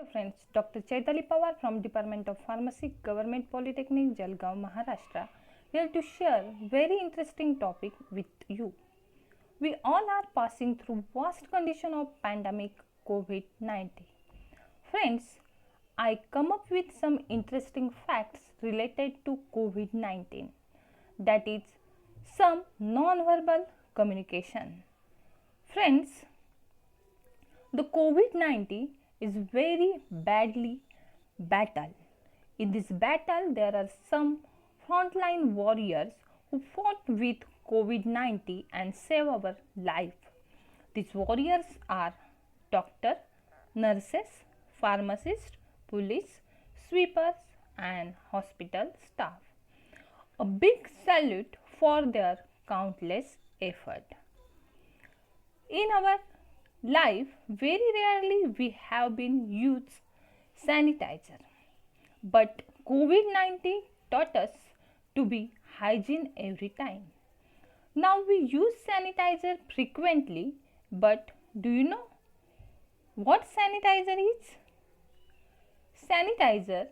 Friends, Dr. Chaitali Pawar from Department of Pharmacy, Government Polytechnic, Jalgaon, Maharashtra, here to share very interesting topic with you. We all are passing through vast condition of pandemic COVID-19. Friends, I come up with some interesting facts related to COVID-19, that is some non-verbal communication. Friends, the COVID-19 is very badly battle. In this battle, there are some frontline warriors who fought with COVID-19 and save our life. These warriors are doctor, nurses, pharmacists, police, sweepers and hospital staff. A big salute for their countless effort. In our life, very rarely we have been used sanitizer, but COVID-19 taught us to be hygiene every time. Now we use sanitizer frequently, but do you know what sanitizer is? Sanitizer,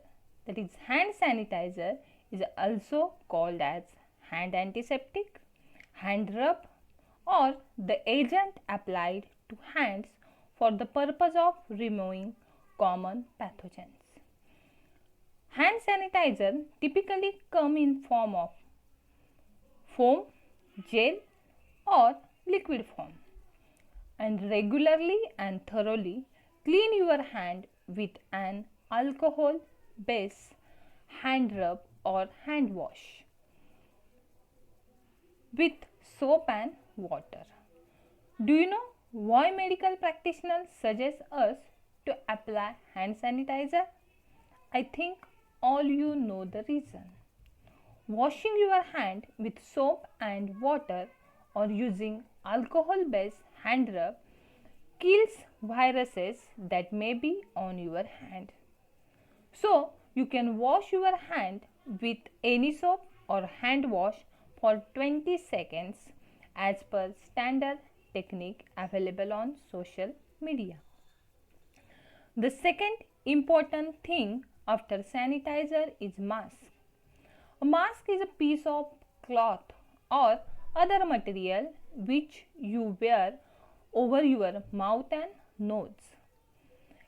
that is hand sanitizer, is also called as hand antiseptic, hand rub, or the agent applied to hands for the purpose of removing common pathogens. Hand sanitizer typically come in form of foam, gel or liquid form, and regularly and thoroughly clean your hand with an alcohol based hand rub or hand wash with soap and water. Do you know why medical practitioners suggest us to apply hand sanitizer? I think all you know the reason. Washing your hand with soap and water or using alcohol based hand rub kills viruses that may be on your hand. So, you can wash your hand with any soap or hand wash for 20 seconds as per standard technique available on social media. The second important thing after sanitizer is mask. A mask is a piece of cloth or other material which you wear over your mouth and nose.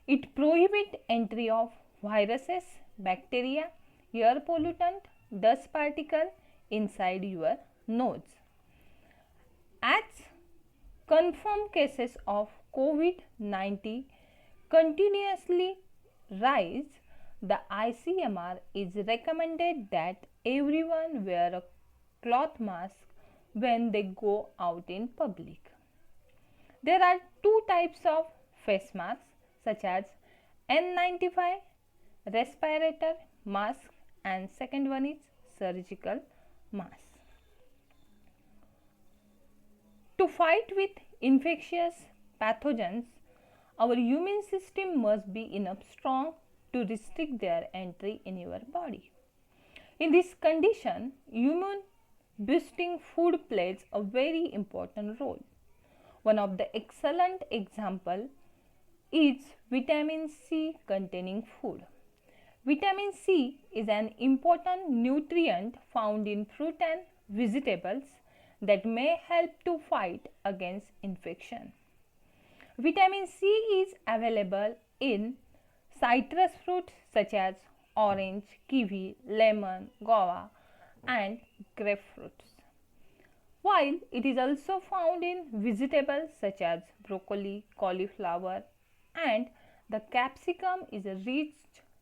It prohibits entry of viruses, bacteria, air pollutant, dust particle inside your nose. As confirmed cases of COVID-19 continuously rise, the ICMR is recommended that everyone wear a cloth mask when they go out in public. There are two types of face masks such as N95 respirator mask and second one is surgical mask. To fight with infectious pathogens, our immune system must be enough strong to restrict their entry in your body. In this condition, immune boosting food plays a very important role. One of the excellent example is vitamin C containing food. Vitamin C is an important nutrient found in fruit and vegetables that may help to fight against infection. Vitamin C is available in citrus fruits such as orange, kiwi, lemon, guava and grapefruits. While it is also found in vegetables such as broccoli, cauliflower and the capsicum is a rich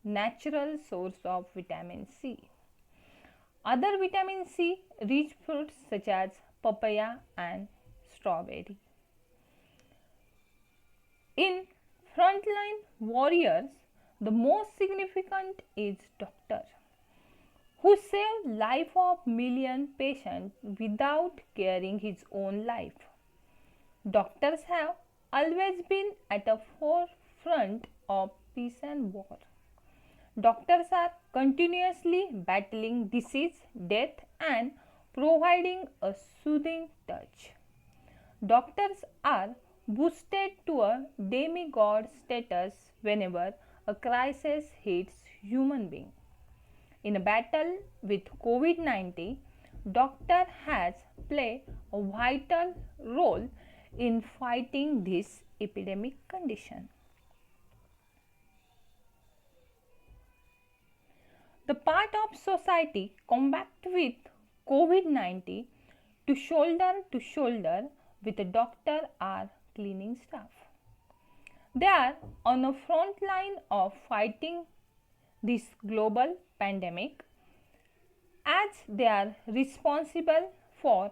natural source of vitamin C. Other vitamin C rich fruits such as papaya and strawberry. In frontline warriors, the most significant is doctor who saved life of million patients without caring his own life. Doctors have always been at the forefront of peace and war. Doctors are continuously battling disease, death and providing a soothing touch. Doctors are boosted to a demigod status whenever a crisis hits human being. In a battle with COVID-19, doctor has played a vital role in fighting this epidemic condition. The part of society combat with COVID-19 to shoulder with a doctor or cleaning staff. They are on the front line of fighting this global pandemic as they are responsible for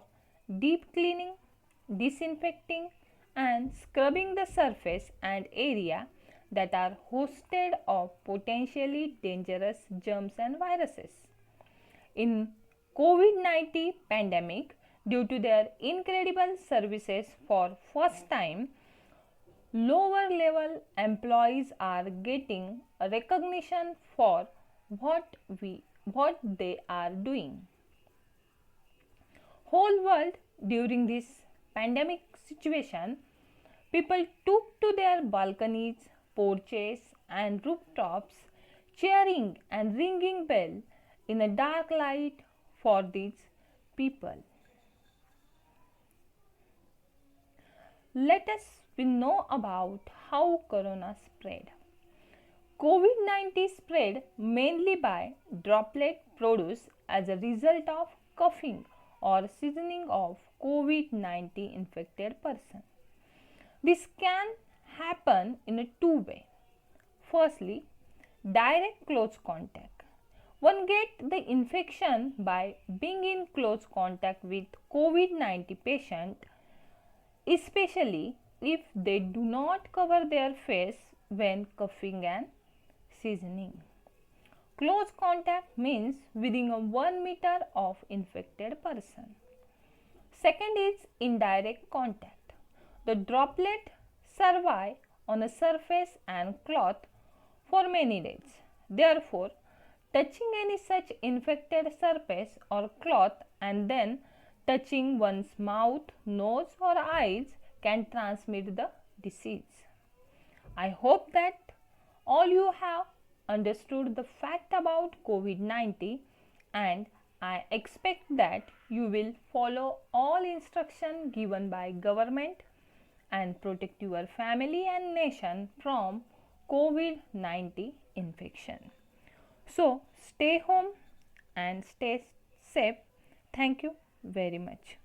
deep cleaning, disinfecting and scrubbing the surface and area that are hosted of potentially dangerous germs and viruses. In COVID-19 pandemic, due to their incredible services for first time, lower level employees are getting a recognition for what they are doing. Whole world during this pandemic situation, people took to their balconies, porches and rooftops, cheering and ringing bell in a dark light for these people. Let us know about how corona spread. COVID-19 spread mainly by droplet produced as a result of coughing or sneezing of COVID-19 infected person. This can happen in a two way. Firstly, direct close contact. One get the infection by being in close contact with COVID-19 patient, especially if they do not cover their face when coughing and sneezing. Close contact means within a 1 meter of infected person. Second is indirect contact. The droplet survive on a surface and cloth for many days. Therefore, touching any such infected surface or cloth and then touching one's mouth, nose or eyes can transmit the disease. I hope that all you have understood the fact about COVID-19 and I expect that you will follow all instructions given by government and protect your family and nation from COVID-19 infection. So stay home and stay safe. Thank you very much.